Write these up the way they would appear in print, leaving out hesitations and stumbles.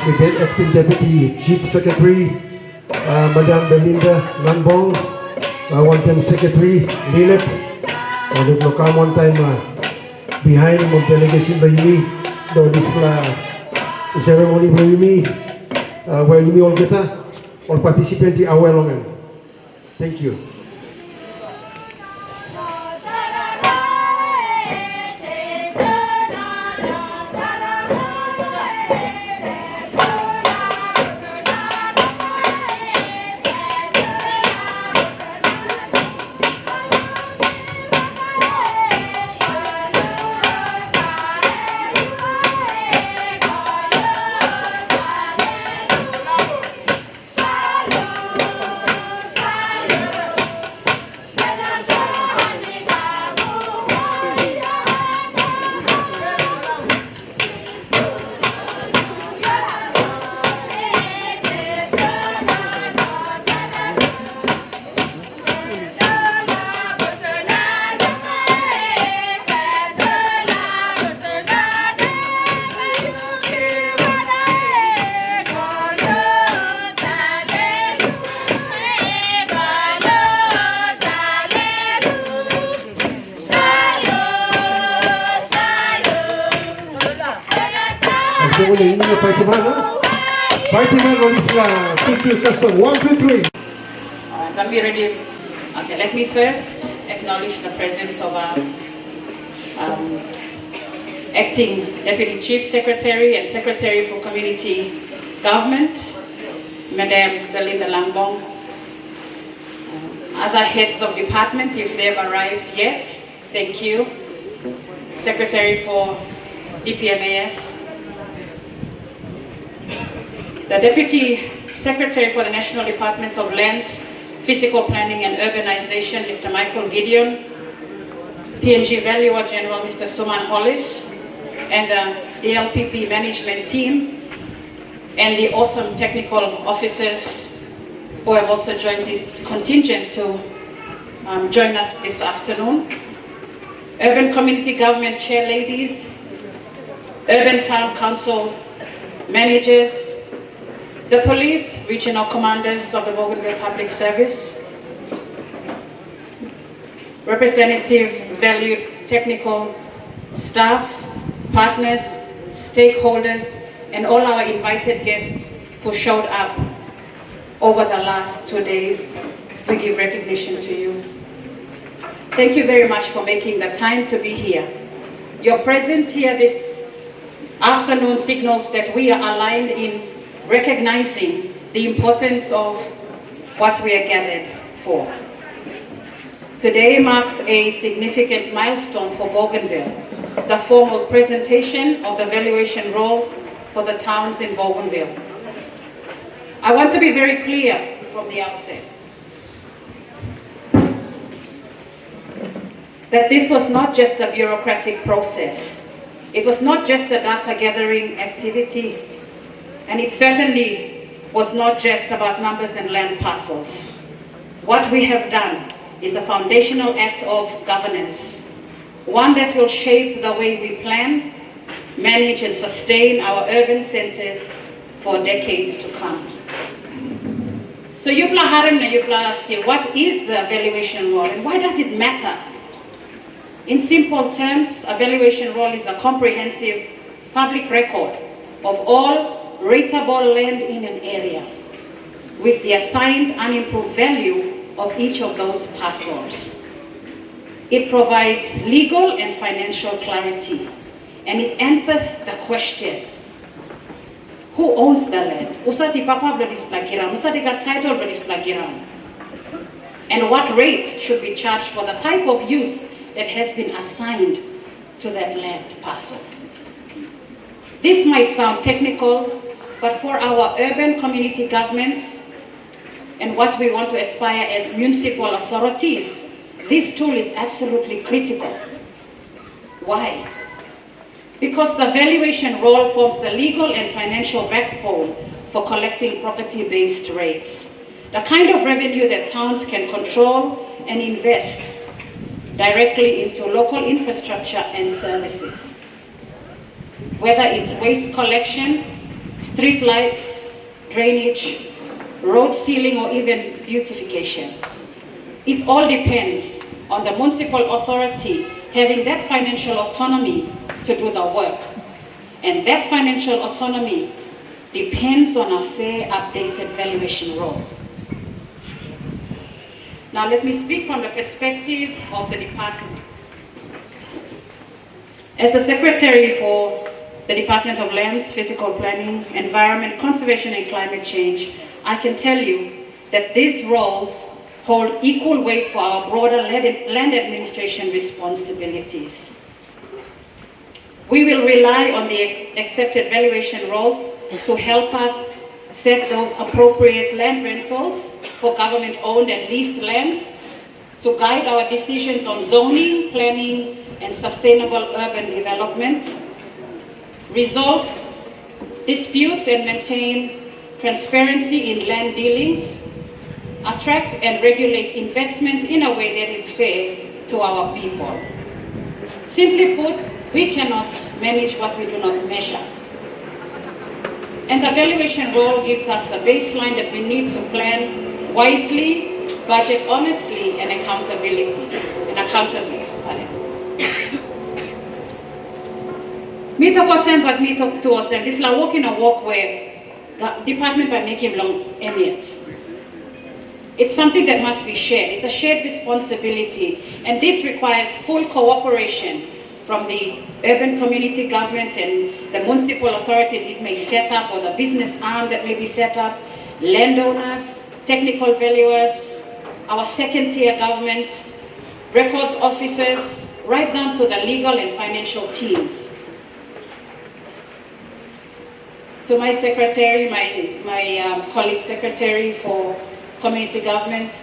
The Acting Deputy Chief Secretary, Madam Belinda-Maree Gara-Lanbong, one-time Secretary, LYNNETE, and it will come one time behind of delegation by Yumi, do display ceremony by Yumi, where Yumi all kita, all participants are well on. Thank you. Fighting man, custom. 1, 2, 3. Can we ready? Okay, let me first acknowledge the presence of our Acting Deputy Chief Secretary and Secretary for Community Government, Madam Belinda-Maree. Other heads of department, if they've arrived yet, thank you. Secretary for DPMAS. The Deputy Secretary for the National Department of Lands, Physical Planning and Urbanization, Mr. Michael Gideon, PNG Valuer General, Mr. SUMAN HOLIS, and the DLPP management team, and the awesome technical officers who have also joined this contingent to join us this afternoon. Urban Community Government Chair Ladies, Urban Town Council Managers, the police, regional commanders of the Bougainville Public Service, representative, valued technical staff, partners, stakeholders, and all our invited guests who showed up over the last 2 days. We give recognition to you. Thank you very much for making the time to be here. Your presence here this afternoon signals that we are aligned in recognizing the importance of what we are gathered for. Today marks a significant milestone for Bougainville, the formal presentation of the valuation roles for the towns in Bougainville. I want to be very clear from the outset that this was not just a bureaucratic process. It was not just a data gathering activity, and it certainly was not just about numbers and land parcels. What we have done is a foundational act of governance, one that will shape the way we plan, manage and sustain our urban centers for decades to come. So Yupla asking, what is the valuation role and why does it matter? In simple terms, a valuation roll is a comprehensive public record of all rateable land in an area, with the assigned unimproved value of each of those parcels. It provides legal and financial clarity, and it answers the question, who owns the land? Usati papa bladisplagiran, usati got title bladisplagiran. And what rate should be charged for the type of use that has been assigned to that land parcel. This might sound technical, but for our urban community governments and what we want to aspire as municipal authorities, this tool is absolutely critical. Why? Because the valuation roll forms the legal and financial backbone for collecting property-based rates, the kind of revenue that towns can control and invest directly into local infrastructure and services. Whether it's waste collection, street lights, drainage, road sealing, or even beautification. It all depends on the municipal authority having that financial autonomy to do the work. And that financial autonomy depends on a fair, updated valuation roll. Now let me speak from the perspective of the department. As the Secretary for the Department of Lands, Physical Planning, Environment, Conservation and Climate Change, I can tell you that these roles hold equal weight for our broader land administration responsibilities. We will rely on the accepted valuation roles to help us set those appropriate land rentals for government-owned and leased lands, to guide our decisions on zoning, planning, and sustainable urban development, resolve disputes and maintain transparency in land dealings, attract and regulate investment in a way that is fair to our people. Simply put, we cannot manage what we do not measure. And the valuation role gives us the baseline that we need to plan wisely, budget honestly, and accountably. Meet up us but meet up to us. This is like walking a walk where the department by making long emit. It's something that must be shared. It's a shared responsibility, and this requires full cooperation from the urban community governments and the municipal authorities it may set up, or the business arm that may be set up, landowners, technical valuers, our second-tier government, records officers, right down to the legal and financial teams. To my secretary, my colleague secretary for community government,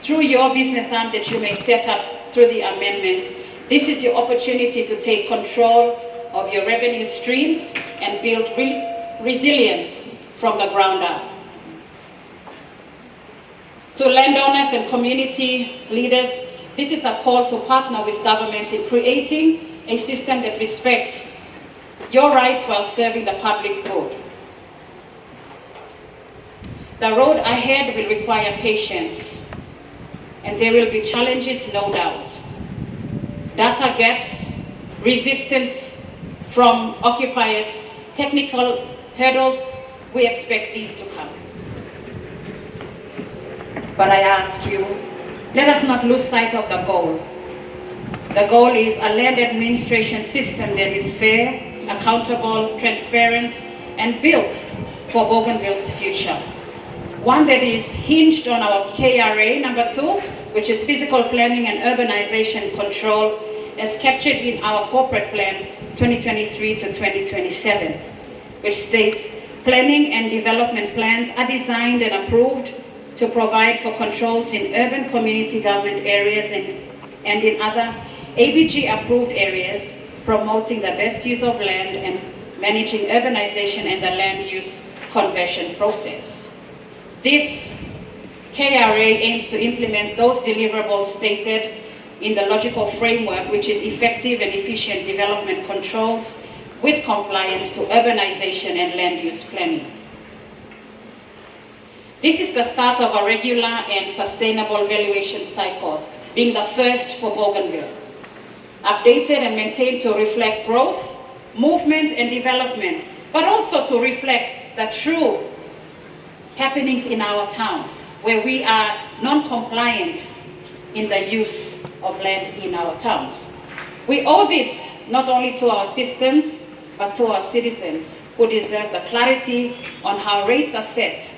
through your business arm that you may set up through the amendments, this is your opportunity to take control of your revenue streams and build resilience from the ground up. To landowners and community leaders, this is a call to partner with government in creating a system that respects your rights while serving the public good. The road ahead will require patience, and there will be challenges, no doubt. Data gaps, resistance from occupiers, technical hurdles, we expect these to come. But I ask you, let us not lose sight of the goal. The goal is a land administration system that is fair, accountable, transparent, and built for Bougainville's future. One that is hinged on our KRA number 2, which is physical planning and urbanization control, as captured in our corporate plan 2023 to 2027, which states planning and development plans are designed and approved to provide for controls in urban community government areas and in other ABG approved areas, promoting the best use of land and managing urbanization and the land use conversion process. This KRA aims to implement those deliverables stated in the logical framework, which is effective and efficient development controls with compliance to urbanization and land use planning. This is the start of a regular and sustainable valuation cycle, being the first for Bougainville. updated and maintained to reflect growth, movement and development, but also to reflect the true happenings in our towns, where we are non-compliant in the use of land in our towns. We owe this not only to our systems, but to our citizens, who deserve the clarity on how rates are set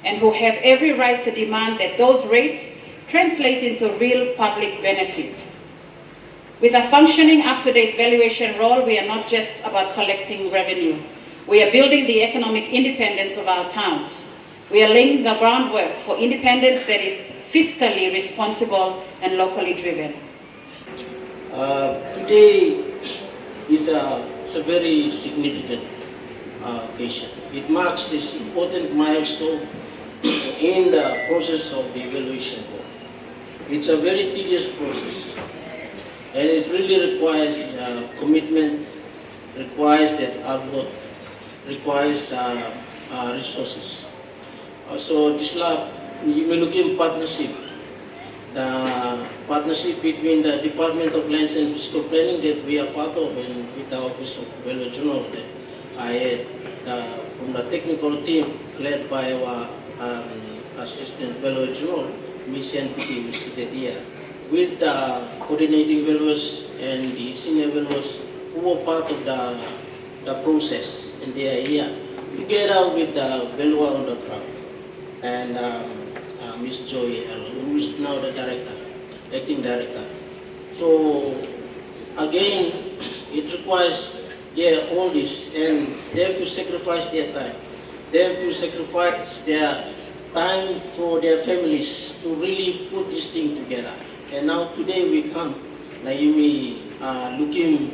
and who have every right to demand that those rates translate into real public benefit. With a functioning, up-to-date valuation role, we are not just about collecting revenue. We are building the economic independence of our towns. We are laying the groundwork for independence that is fiscally responsible and locally driven. Today is a very significant occasion. It marks this important milestone in the process of the evaluation board. It's a very tedious process, and it really requires commitment, requires that hard work, requires resources. So this lab, you may look in partnership, the partnership between the Department of Lands and Fiscal Planning that we are part of, and with the Office of Valuer General that I had from the technical team led by our Assistant Valuer General, Ms. NPT, who is seated here, with the coordinating valuers and the senior valuers who were part of the process, and they are here, together with the valuer on the ground, and Ms. Joy, who is now the director, acting director. So again, it requires all this, and they have to sacrifice their time. They have to sacrifice their time for their families to really put this thing together. And now today we come, Naomi, looking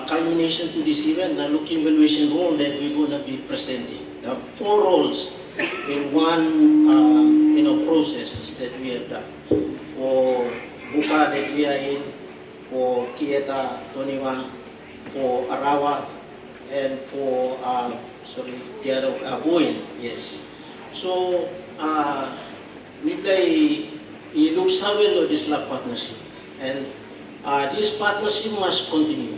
culmination to this event, looking valuation role that we're going to be presenting. The 4 roles in one process that we have done. For Buka that we are in, for Kieta, Toniva, for Arawa, and for Buin, yes. So it looks well of this lab partnership, and this partnership must continue,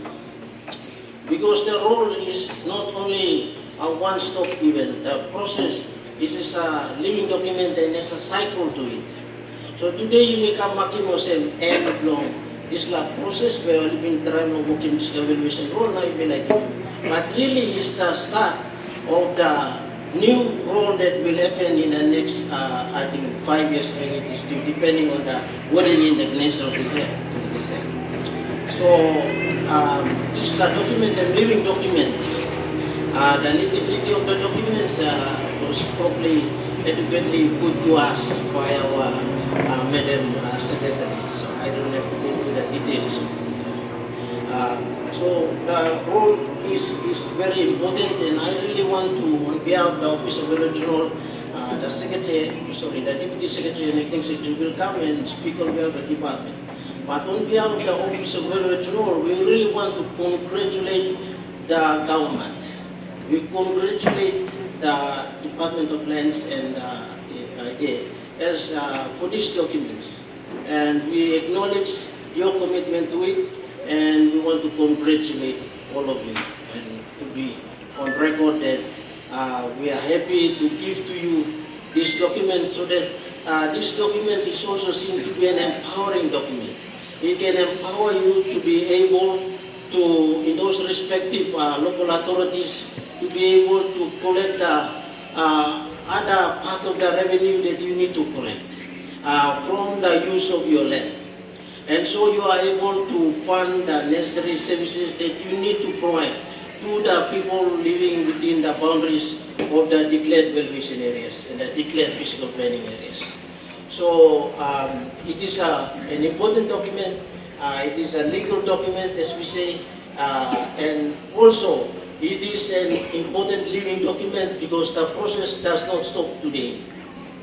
because the role is not only a one-stop event. The process is a living document and there's a cycle to it. So today you may come Makimosem end long this lab process where we've been trying to work in this evaluation role, now you may like it. But really it's the start of the new role that will happen in the next, I think, 5 years when it is due, depending on the wording in the National Reserve. So this is the document, the living document. The nitty-gritty of the documents was probably adequately put to us by our Madam Secretary. So I don't have to go into the details. So the role is very important, and I really want to, on behalf of the Office of Valuer General, the Deputy Secretary and Acting Secretary will come and speak on behalf of the department. But on behalf of the Office of Valuer General, we really want to congratulate the government. We congratulate the Department of Lands and for these documents, and we acknowledge your commitment to it, and we want to congratulate all of you, and to be on record that we are happy to give to you this document, so that this document is also seen to be an empowering document. It can empower you to be able to, in those respective local authorities, to be able to collect the other part of the revenue that you need to collect from the use of your land. And so you are able to fund the necessary services that you need to provide to the people living within the boundaries of the declared valuation areas and the declared fiscal planning areas. So it is an important document, it is a legal document, as we say, and also it is an important living document because the process does not stop today.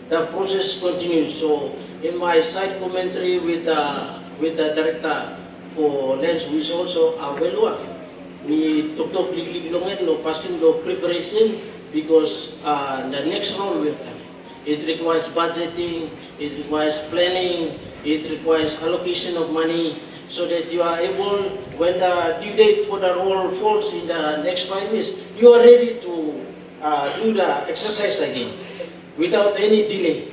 The process continues. So in my side commentary with the Director for Lands, who is also a valuer, we talk passing the preparation, because the next role will come. It requires budgeting, it requires planning, it requires allocation of money, so that you are able, when the due date for the roll falls in the next 5 years, you are ready to do the exercise again without any delay.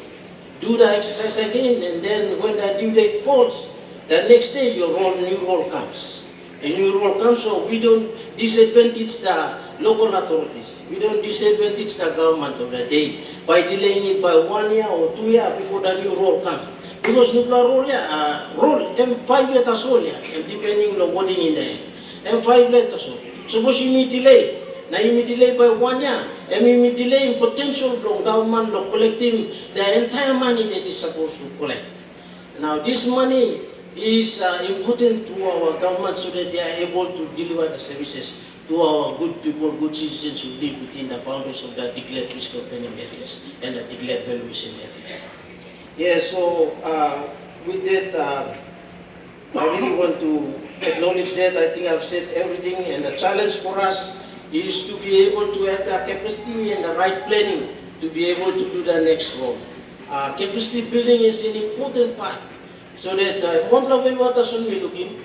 Do the exercise again, and then when the due date falls, the next day your new roll comes. A new roll comes, so we don't disadvantage the local authorities. We don't disadvantage the government of the day by delaying it by 1 year or 2 years before the new roll comes. Because nuclear roll, and 5 letters old, and depending on what in there, and 5 letters old. Suppose you may delay. Now you may delay by 1 year, and you may delay in potential from government of collecting the entire money that is supposed to collect. Now this money is important to our government so that they are able to deliver the services to our good people, good citizens who live within the boundaries of the declared risk of planning areas and the declared valuation areas. Yeah, so with that, I really want to acknowledge that. I think I've said everything, and the challenge for us is to be able to have the capacity and the right planning to be able to do the next role. Capacity building is an important part, so that one level water soon be looking,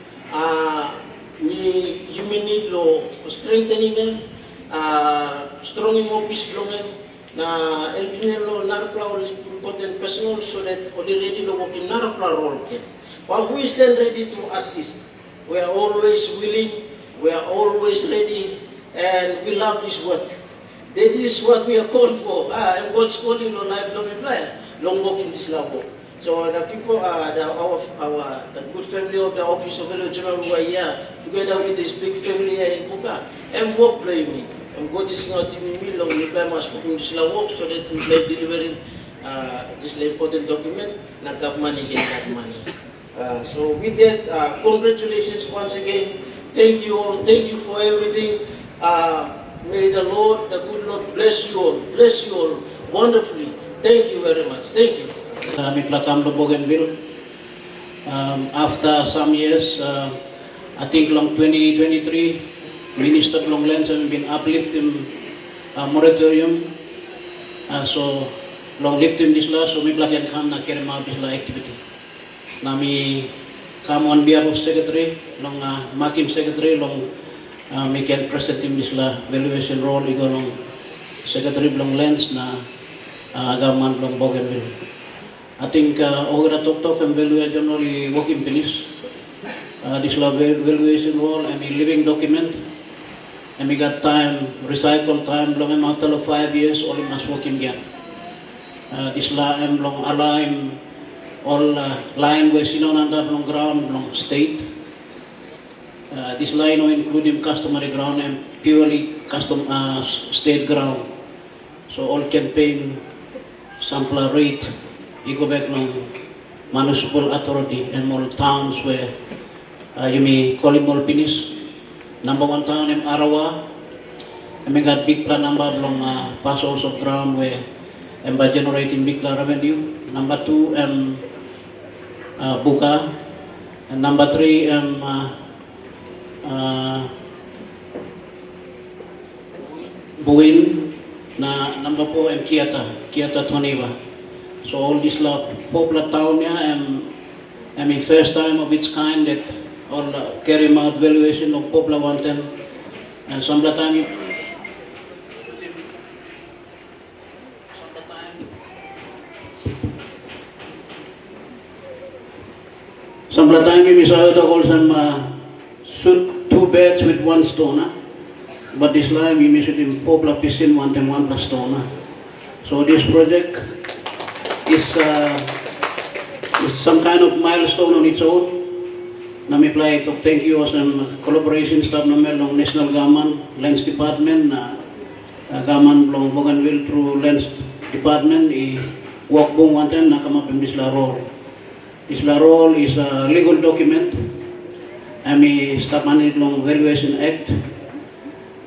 you may need law strengthening them, strong office belonging, na helping lo narapla important personal so that already lo working narapla role can. But we stand ready to assist. We are always willing, we are always ready, and we love this work. That is what we are called for. And God's calling on lifelong employer, long work in this love work. So the people, the good family of the Office of Valuer General who are here, together with this big family here in Buka, and work playing me. And God is not giving me long time as working this work so that we play delivering this important document, not got money, get that money. So with that, congratulations once again. Thank you all. Thank you for everything. May the Lord, the good Lord, bless you all wonderfully. Thank you very much. Thank you. Kami North Bougainville. After some years, I think long 2023, Minister long lands have been uplifting moratorium. So long lifting this law, so may plakan kam na carry out this law activity. Nami come on behalf of Secretary, long Makim Secretary, long we can present him this law valuation role. Igo long Secretary long lands na agaman long Bougainville. I think Ogara Tok and Valuer General working finish. This law valuation role, I mean living document. And we got time, recycle time, long after 5 years, all must working again. This law am long align all line where sinonanda long ground, long state. This line including customary ground and purely custom state ground. So all campaign sample rate. You go back to municipal authority and more towns where you may call it more finish. Number 1 town in Arawa, and we got big plan number along parcels of ground where and by generating big plan revenue. Number 2 Buka, and number 3 Buin, number 4 Kieta Toniva. So all this popular town here, I mean first time of its kind that all carry out valuation of popular 110, and some of the time we saw the whole some 2 beds with 1 stone, but this time we missed in popular piscine 1 plus stone. So this project is some kind of milestone on its own. Nami apply to thank you sa collaboration staff namin ng National Government, Lands Department, Government ng Bougainville through Lands Department, work buong one time nakamapin this la role. This la role is a legal document. Ami staff managed ng Valuation Act.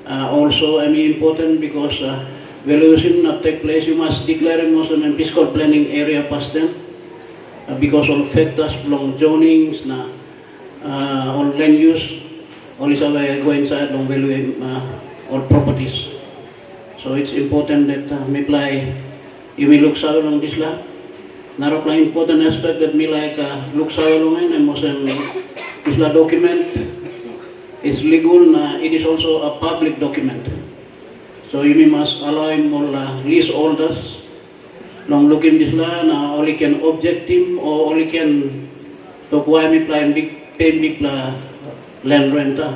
Also, important because valuation not take place, you must declare it most in fiscal planning area past them because all factors belong zonings na all land use, all is go inside long valuing all properties. So it's important that you may look sa along this la. Narapla important aspect that me like look sa along and most this document is legal, it is also a public document. So you must allow him all leaseholders long looking this land, only can object him or only can talk why me plan big pay big land renter.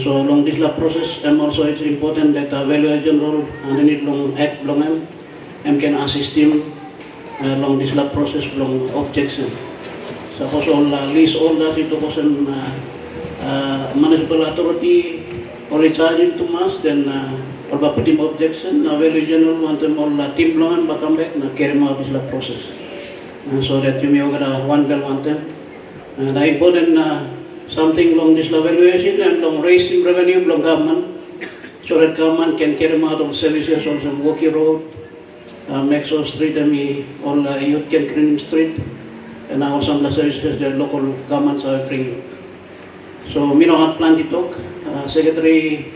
So long this process, and also it's important that Valuer General and need long act long and can assist him along this process long objection. Suppose all leaseholders itu person municipal authority only charging too much, then or put him objection, Valuer General want them all team long and come back and carry out this process. So that you may get one bell want them. The important something along this valuation and long raising revenue from government, so that government can carry out all services on some walkie road, make sure street and all youth can clean street, and now some of the services that local governments are bringing. So me no plan to talk. Secretary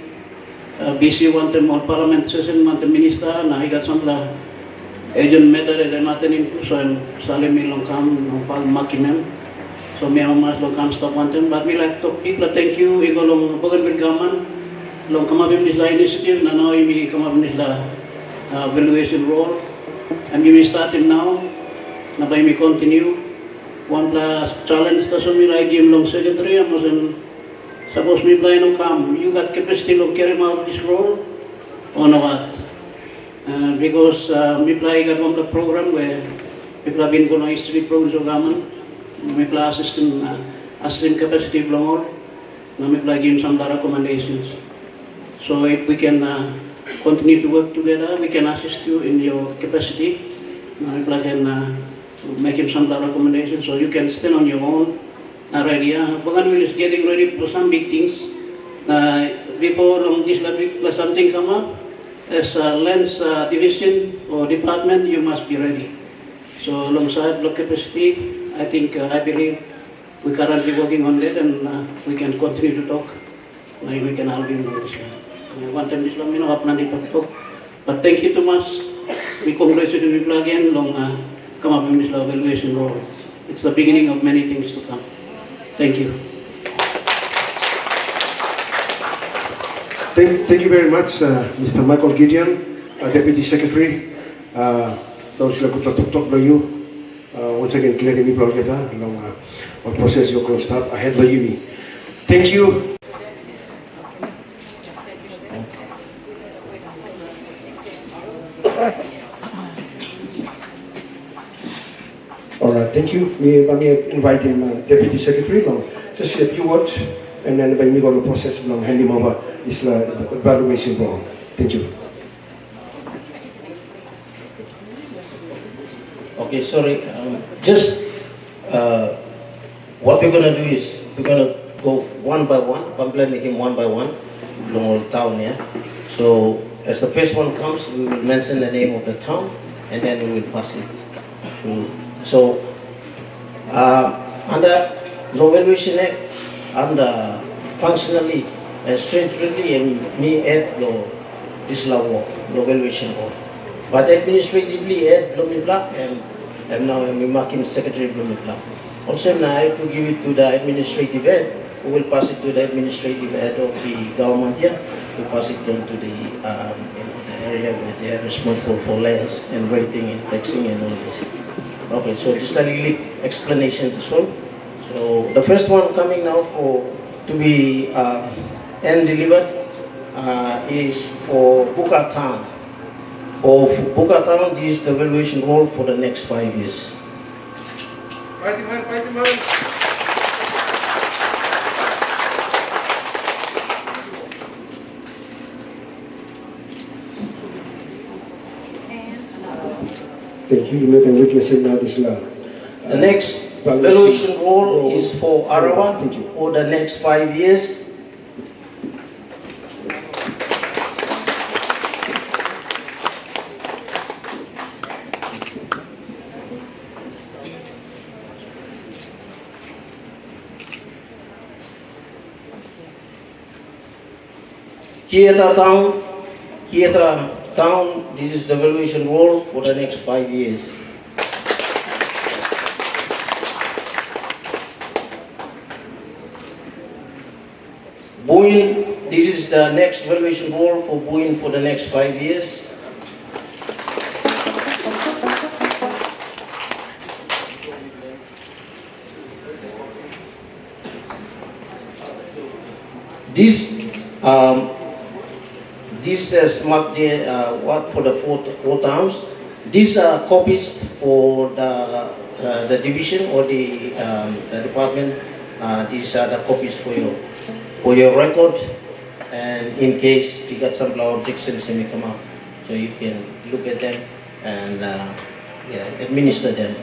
BC want them all parliament session want the minister, and I got some agent matter that I'm attending to, so I'm saling me long come no pal makimem. So may mas long come stop want them, but we like to people thank you. We go long Bougainville government long come up in this initiative, and now we come up in this valuation role, and we start him now. Na by me continue. One plus challenge to me like give long secretary, and suppose me play no come. You got capacity to carry out this role or no what? Because me play got one the program where people have been going to history programs of government. Me play assistant capacity long all. Now me play give some recommendations. So if we can continue to work together, we can assist you in your capacity. Now me play can make him some recommendations so you can stand on your own. Already, Bougainville is getting ready for some big things. Before long this big something come up, as lands division or department, you must be ready. So alongside low capacity, I think I believe we currently working on that, and we can continue to talk. We can help him with this. One time this long, have plan to talk. But thank you too much. We congratulate you again. Long come up in this valuation role. It's the beginning of many things to come. Thank you. Thank you very much, Mr. Michael Gideon, Deputy Secretary. Daw sila kutlatuk-tuk lo you. Once again, clearing me plan kita along process you can start ahead lo you. Thank you. Alright, thank you. Kami invite him, Deputy Secretary, just say a few words, and then by me go to process hand him over this evaluation board. Thank you. Okay, sorry. Just what we're gonna do is we're gonna go one by one. I'm planning him one by one along the town here. So as the first one comes, we will mention the name of the town, and then we will pass it through. So, under the Valuation Act, under functionally and strictly, and me add this law, the valuation law. But administratively, add Blumibla, and now I'm marking Secretary Blumibla. Also, now I have to give it to the administrative head, who will pass it to the administrative head of the government here, to pass it on to the area where they are responsible for lands and rating and taxing and all this. Okay, so just a little explanation this one. So the first one coming now to be and delivered is for Buka town. For Buka town, this is the valuation role for the next 5 years. Fighting man, fighting man. Thank you. You can witness it now this law. The next valuation role is for Arawa for the next 5 years. Kieta town, this is the valuation role for the next 5 years. Buin, this is the next valuation goal for Buin for the next 5 years. This smart what for the four towns. These are copies for the division or the department. These are the copies for your record, and in case you got some law objections, they may come up, so you can look at them and administer them.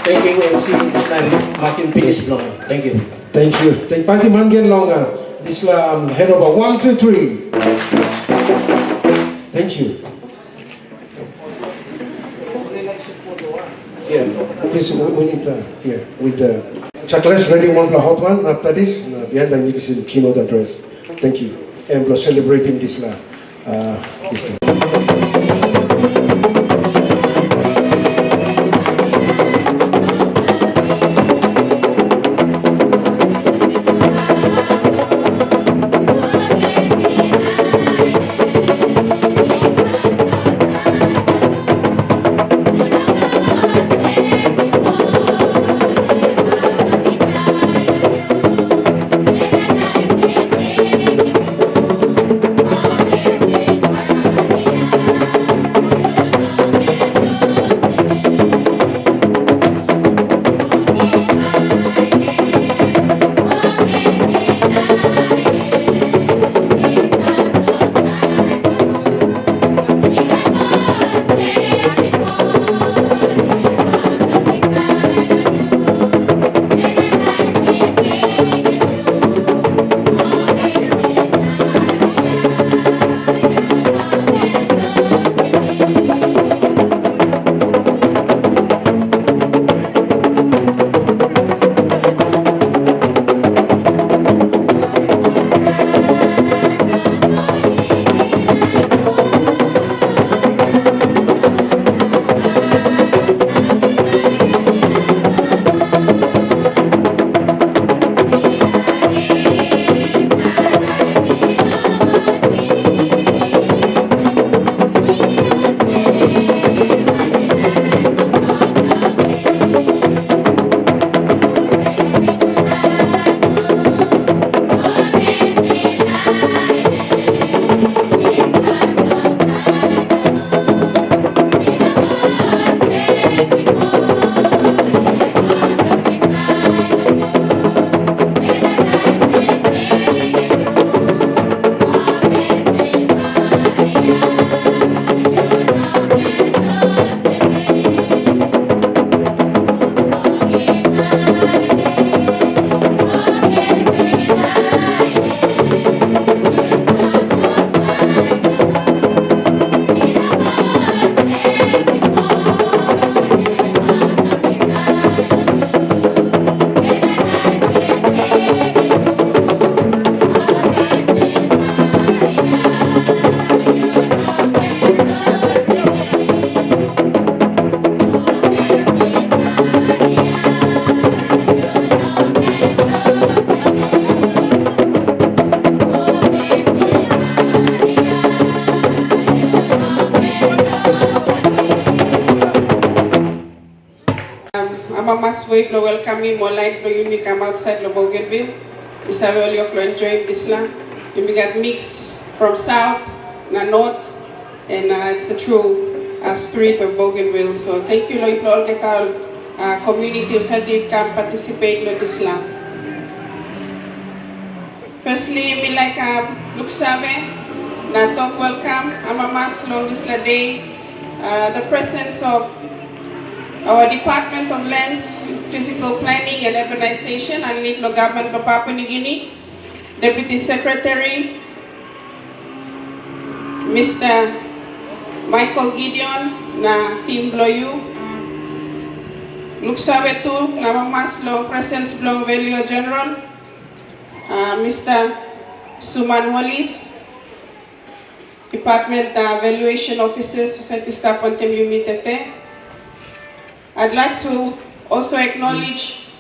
Thank you, and see you next time. Martin finish long. Thank you. Thank you. Thank Party Mangen Longa. This head over 1, 2, 3. Thank you. Yeah, please we need with the checklist ready one hot one after this. Behind the meeting keynote address. Thank you. And we're celebrating this Masway lo welcome me mo light lo yun come outside lo Bougainville. Isabi all your enjoy this lang. You got mix from south na north, and it's a true spirit of Bougainville. So thank you lo all kita community sa did can participate lo this lang. Firstly, me like look sabe na talk welcome amamas long this day. The presence of our Department of Lands, Physical Planning and Urbanization, and Nitlo Government of Papua New Guinea, Deputy Secretary, Mr. Michael Gideon, na Team Bloyu, Luksawe tu, na Mamas Long Presence Blong Valuer General, Mr. SUMAN HOLIS, Department Valuation Officers, Society Staff on Tem Yumitete, I'd like to also acknowledge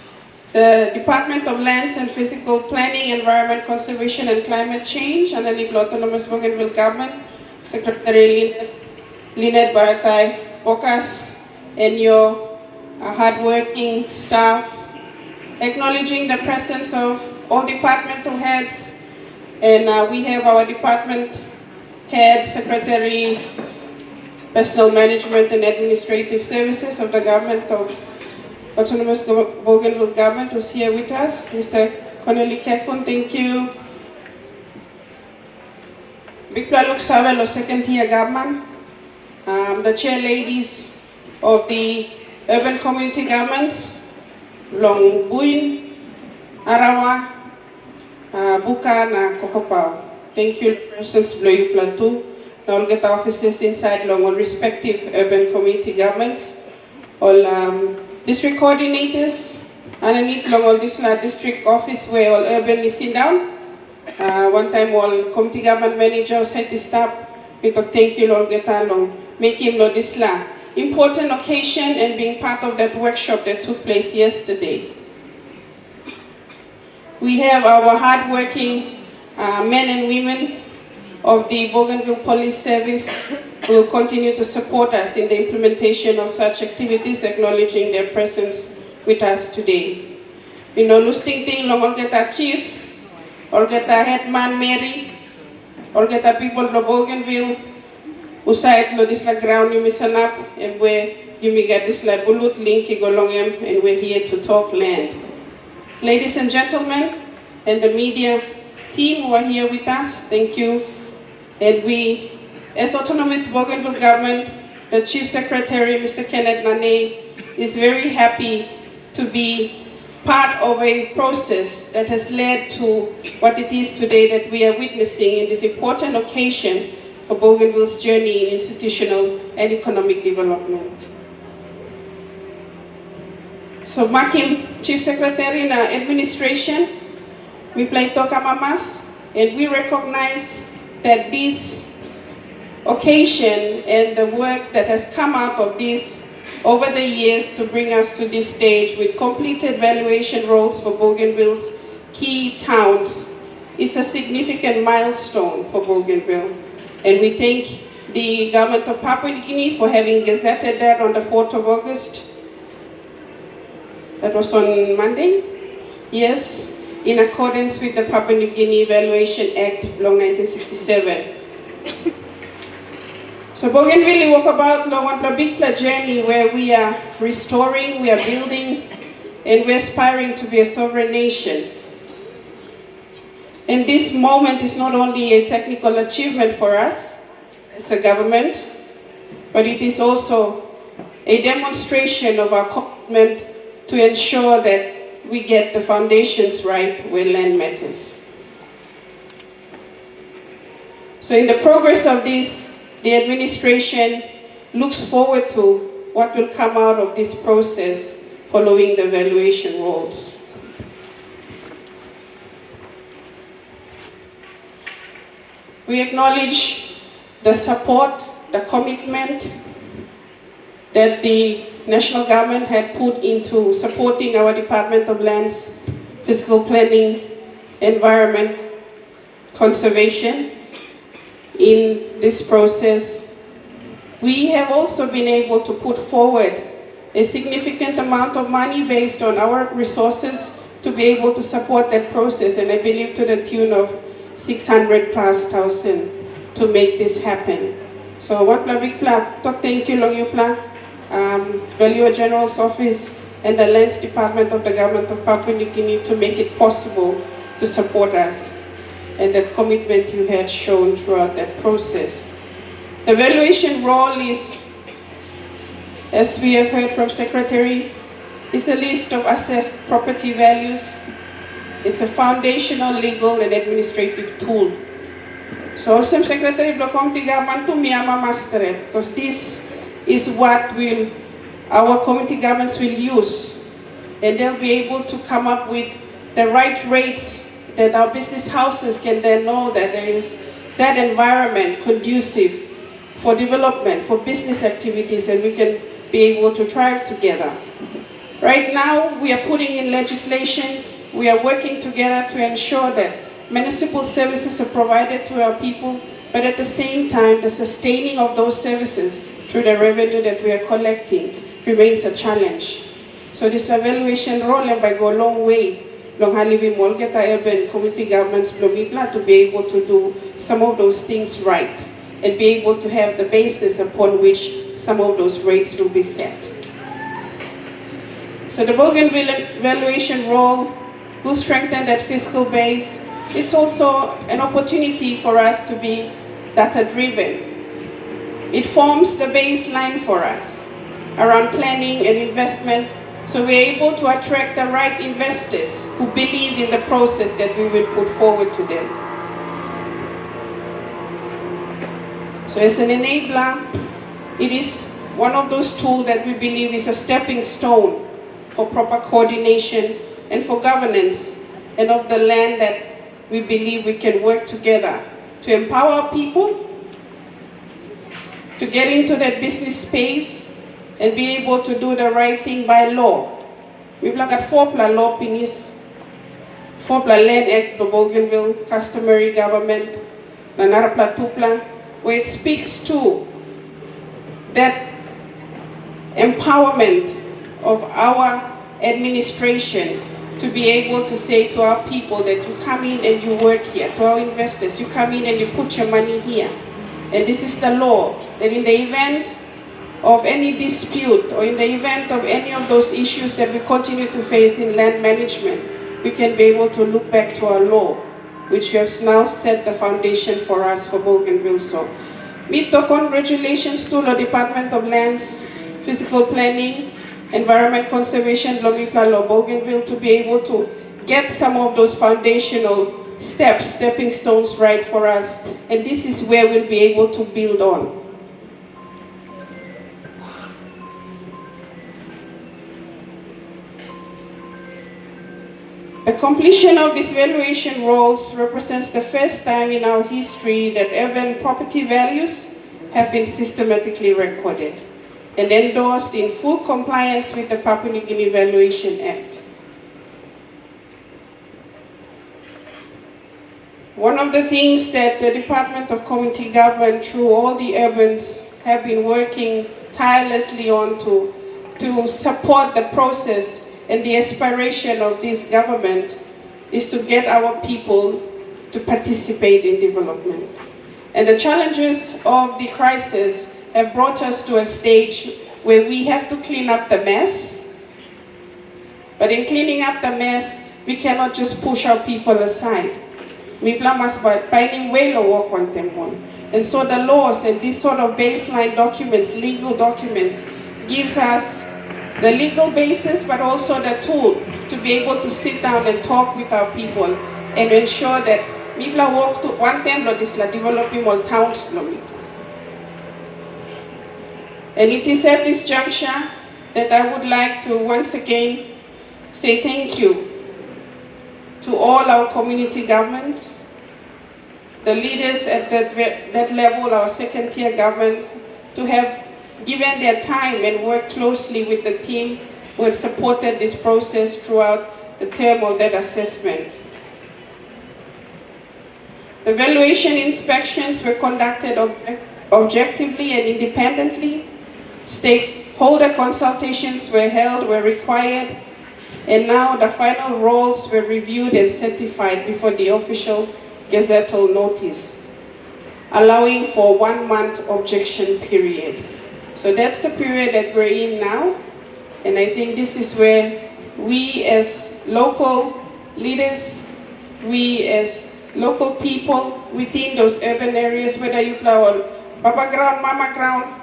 the Department of Lands and Physical Planning, Environment Conservation and Climate Change underneath the Autonomous Bougainville Government, Secretary LYNNETE Baratai Pokas, and your hardworking staff, acknowledging the presence of all departmental heads, and we have our department head, Secretary, Personal Management and Administrative Services of the Government of Autonomous Bougainville Government, who's here with us, Mr. Connolly Kekun, thank you. Bikla Luksawelo, second tier government, the chair ladies of the urban community governments, Long Buin, Arawa, Buka, na Kokopau. Thank you, persons below you plateau. Now get offices inside Long all respective urban community governments, all district coordinators, underneath Long all this district office where all urban is sitting down. One time all community government manager set this up. We talk thank you Long get along, make him know this important occasion and being part of that workshop that took place yesterday. We have our hardworking men and women of the Bougainville Police Service who will continue to support us in the implementation of such activities, acknowledging their presence with us today. You know, lusting thing long Olgeta Chief, Olgeta Headman Mary, Olgeta people of Bougainville, who side lo this la ground you misanap, and where you may get this la bulut link igolongem, and we're here to talk land. Ladies and gentlemen, and the media team who are here with us, thank you. And we, as Autonomous Bougainville Government, the Chief Secretary, Mr. KEARNNETH NANEI, is very happy to be part of a process that has led to what it is today that we are witnessing in this important occasion of Bougainville's journey in institutional and economic development. So, Makim, Chief Secretary in our administration, we play Toka Mamas, and we recognize that this occasion and the work that has come out of this over the years to bring us to this stage with completed valuation rolls for Bougainville's key towns is a significant milestone for Bougainville. And we thank the government of Papua New Guinea for having gazetted that on the 4th of August. That was on Monday? Yes, in accordance with the Papua New Guinea Valuation Act, long 1967. So Bougainville walk about on a big journey where we are restoring, we are building, and we're aspiring to be a sovereign nation. And this moment is not only a technical achievement for us as a government, but it is also a demonstration of our commitment to ensure that we get the foundations right where land matters. So in the progress of this, the administration looks forward to what will come out of this process following the valuation rolls. We acknowledge the support, the commitment that the national government had put into supporting our Department of Lands, Physical Planning, Environment Conservation in this process. We have also been able to put forward a significant amount of money based on our resources to be able to support that process, and I believe to the tune of 600,000+ to make this happen. So what big thank you long you Valuer General's office and the Lands Department of the Government of Papua New Guinea to make it possible to support us, and the commitment you had shown throughout that process. The valuation roll is, as we have heard from Secretary, is a list of assessed property values. It's a foundational, legal, and administrative tool. So also Secretary Blokong Tigaman to Miyama master it, because this is what our community governments will use, and they'll be able to come up with the right rates that our business houses can then know that there is that environment conducive for development, for business activities, and we can be able to thrive together. Right now, we are putting in legislations. We are working together to ensure that municipal services are provided to our people, but at the same time, the sustaining of those services through the revenue that we are collecting remains a challenge. So this evaluation role by go a long way long halivi molgeta urban community governments blomipla to be able to do some of those things right and be able to have the basis upon which some of those rates will be set. So the Bougainville valuation role will strengthen that fiscal base. It's also an opportunity for us to be data-driven. It forms the baseline for us around planning and investment, so we're able to attract the right investors who believe in the process that we will put forward to them. So as an enabler, it is one of those tools that we believe is a stepping stone for proper coordination and for governance and of the land that we believe we can work together to empower people, to get into that business space and be able to do the right thing by law. We've looked at 4 law pinis, 4 Land Act, the Bougainville, customary government, Nanarapla Tupla, where it speaks to that empowerment of our administration to be able to say to our people that you come in and you work here, to our investors, you come in and you put your money here. And this is the law, that in the event of any dispute or in the event of any of those issues that we continue to face in land management, we can be able to look back to our law, which has now set the foundation for us for Bougainville. So, mito congratulations to the Department of Lands, Physical Planning, Environment Conservation, Lomipla, Bougainville, to be able to get some of those foundational steps, stepping stones right for us. And this is where we'll be able to build on. The completion of these valuation roles represents the first time in our history that urban property values have been systematically recorded and endorsed in full compliance with the Papua New Guinea Valuation Act. One of the things that the Department of Community Government through all the urbans have been working tirelessly on to support the process and the aspiration of this government is to get our people to participate in development. And the challenges of the crisis have brought us to a stage where we have to clean up the mess. But in cleaning up the mess, we cannot just push our people aside. And so the laws and these sort of baseline documents, legal documents, gives us the legal basis, but also the tool to be able to sit down and talk with our people and ensure that Mibla work to one time developing more towns. And it is at this juncture that I would like to once again say thank you to all our community governments, the leaders at that level, our second tier government, to have given their time and worked closely with the team who had supported this process throughout the term of that assessment. The valuation inspections were conducted objectively and independently. Stakeholder consultations were held where required, and now the final roles were reviewed and certified before the official gazettal notice, allowing for 1 month objection period. So that's the period that we're in now, and I think this is where we as local leaders, we as local people within those urban areas, whether you play Papa ground, Mama ground,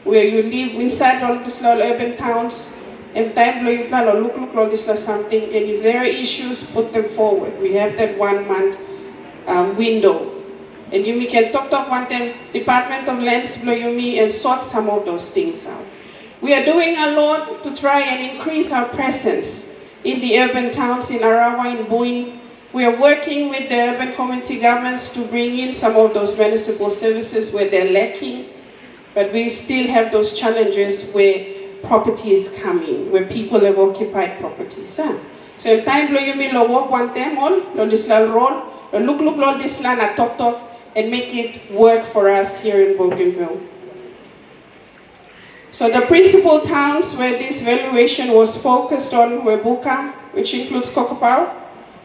where you live inside all these little urban towns, and time you play look this something, and if there are issues, put them forward. We have that 1 month window. And you can talk one time, Department of Lands blow you and sort some of those things out. We are doing a lot to try and increase our presence in the urban towns in Arawa and Buin. We are working with the urban community governments to bring in some of those municipal services where they're lacking, but we still have those challenges where property is coming, where people have occupied properties. So in time, you may walk one time on, this roll, look this land at talk, and make it work for us here in Bougainville. So the principal towns where this valuation was focused on were Buka, which includes Kokopau,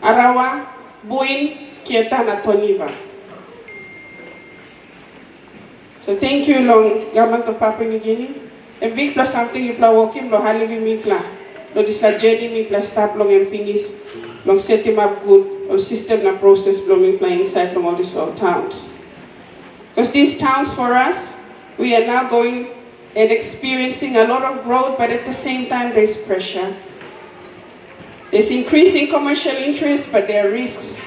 Arawa, Buin, Kieta, and Toniva. So thank you, long government of Papua New Guinea. A big plus something you play walking, lo halivi mi plan. Lo this la journey mi plus start long and finish, long set him up good, or system na process blowing plan inside from all these little towns. Because these towns for us, we are now going and experiencing a lot of growth, but at the same time there's pressure. There's increasing commercial interest, but there are risks.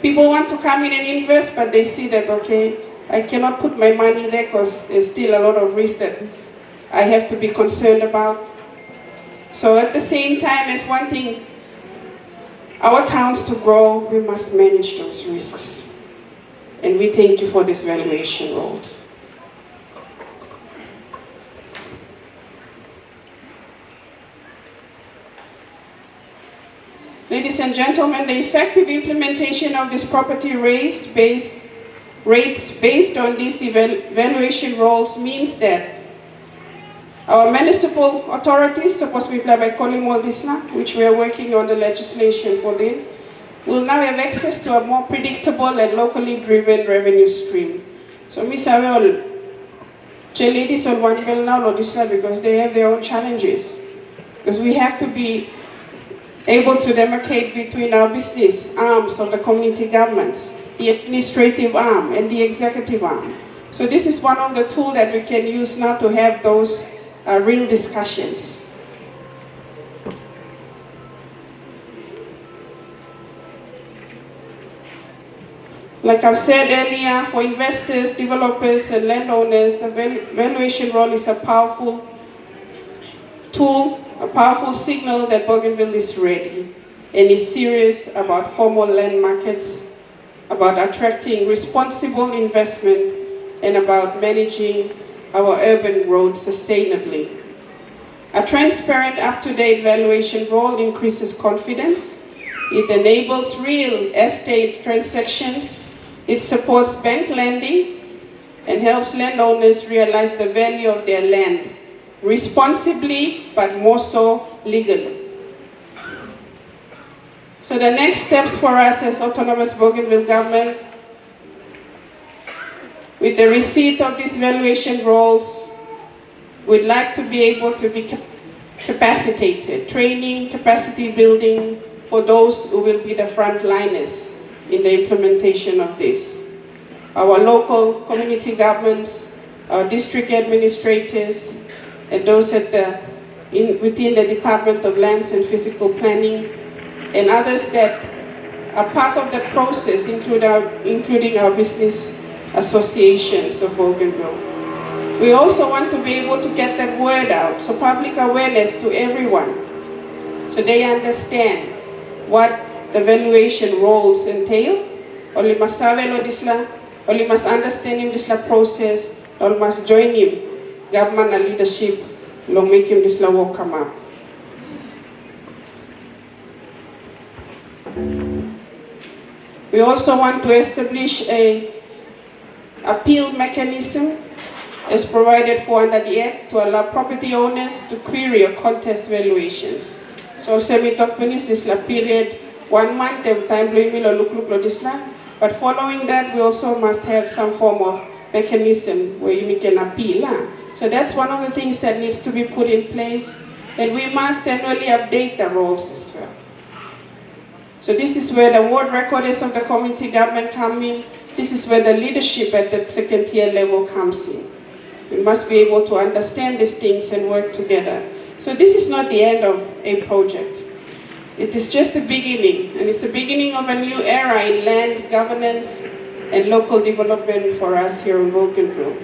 People want to come in and invest, but they see that, okay, I cannot put my money there because there's still a lot of risk that I have to be concerned about. So at the same time, as one thing, our towns to grow, we must manage those risks. And we thank you for this valuation role. Ladies and gentlemen, the effective implementation of this property rates based on these valuation roles means that our municipal authorities, supposed to be applied by Kolimol Disla, which we are working on the legislation for them, will now have access to a more predictable and locally driven revenue stream. So Ms. Awel, ladies on one bill now, Disla, because they have their own challenges. Because we have to be able to demarcate between our business arms of the community governments, the administrative arm and the executive arm. So this is one of the tools that we can use now to have those real discussions. Like I've said earlier, for investors, developers and landowners, the valuation role is a powerful tool, a powerful signal that Bougainville is ready and is serious about formal land markets, about attracting responsible investment, and about managing our urban growth sustainably. A transparent, up-to-date valuation role increases confidence. It enables real estate transactions. It supports bank lending and helps landowners realize the value of their land responsibly, but more so legally. So the next steps for us as Autonomous Bougainville government, with the receipt of these valuation roles, we'd like to be able to be capacitated, training, capacity building for those who will be the frontliners in the implementation of this. Our local community governments, our district administrators, and those at within the Department of Lands and Physical Planning, and others that are part of the process, including our business associations of Bougainville. We also want to be able to get that word out, so public awareness to everyone, so they understand what the valuation roles entail. Only must sabe lo disla, only must understand him disla process, only must join him government and leadership, long make him disla work come up. We also want to establish a appeal mechanism as provided for under the Act to allow property owners to query or contest valuations. So semi-talk this period, 1 month, time look this land. But following that, we also must have some form of mechanism where you can appeal. So that's one of the things that needs to be put in place, and we must annually update the roles as well. So this is where the ward recorders of the community government come in. This is where the leadership at the second tier level comes in. We must be able to understand these things and work together. So this is not the end of a project. It is just the beginning, and it's the beginning of a new era in land governance and local development for us here in Bougainville.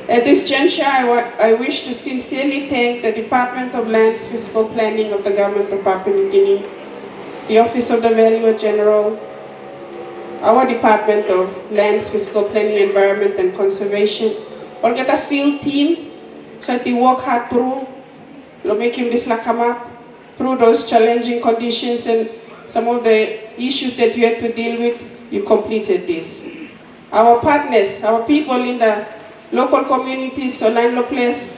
At this juncture, I wish to sincerely thank the Department of Lands Physical Planning of the Government of Papua New Guinea, the Office of the Valuer General, our Department of Lands Physical Planning, Environment and Conservation, all get a field team, so they work hard through lo make him this come up through those challenging conditions and some of the issues that you had to deal with, you completed this. Our partners, our people in the local communities, so landlord place,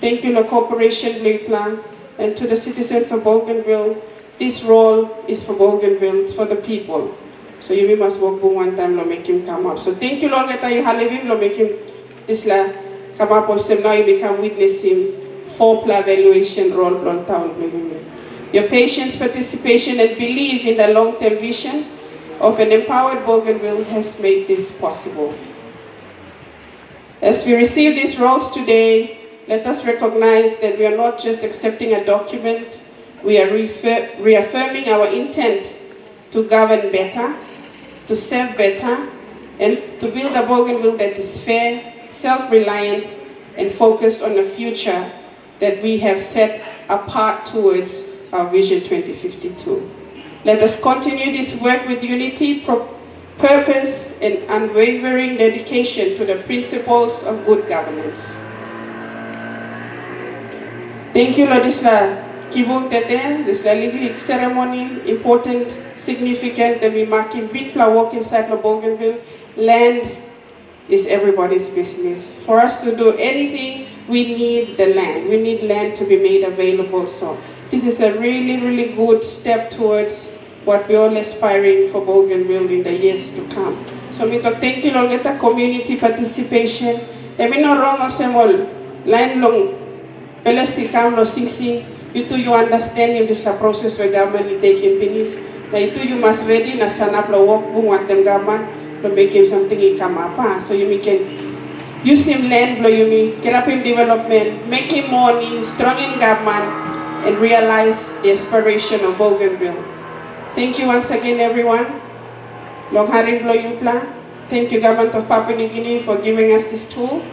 thank you, the corporation, plan, and to the citizens of Bougainville, this role is for Bougainville, it's for the people. So you must work one time, lo make him come up. So thank you, Lord, that you have him, lo make him this come up also. Now you become witness him for valuation role on town. Your patience, participation, and belief in the long-term vision of an empowered Bougainville has made this possible. As we receive these roles today, let us recognize that we are not just accepting a document, we are reaffirming our intent to govern better, to serve better, and to build a Bougainville that is fair, self-reliant, and focused on a future that we have set apart towards our Vision 2052. Let us continue this work with unity, purpose, and unwavering dedication to the principles of good governance. Thank you, Lord. This kibung tete, this legal ceremony, important, significant, that we marking big walk inside the Bougainville. Land is everybody's business. For us to do anything, we need the land. We need land to be made available. So this is a really, really good step towards what we're all aspiring for Bougainville in the years to come. So we thank you, Lord, the community participation. And we no wrong also more line long. Pelesi kam lo sing. You understand in this process where government is taking business. Now you must ready na sanap lo work bung want them government to make him something in come up. So you can use him land, you mean help him development, make him money, strong in government, and realize the aspiration of Bougainville. Thank you once again, everyone. Long haring blow you plan. Thank you, government of Papua New Guinea, for giving us this tool.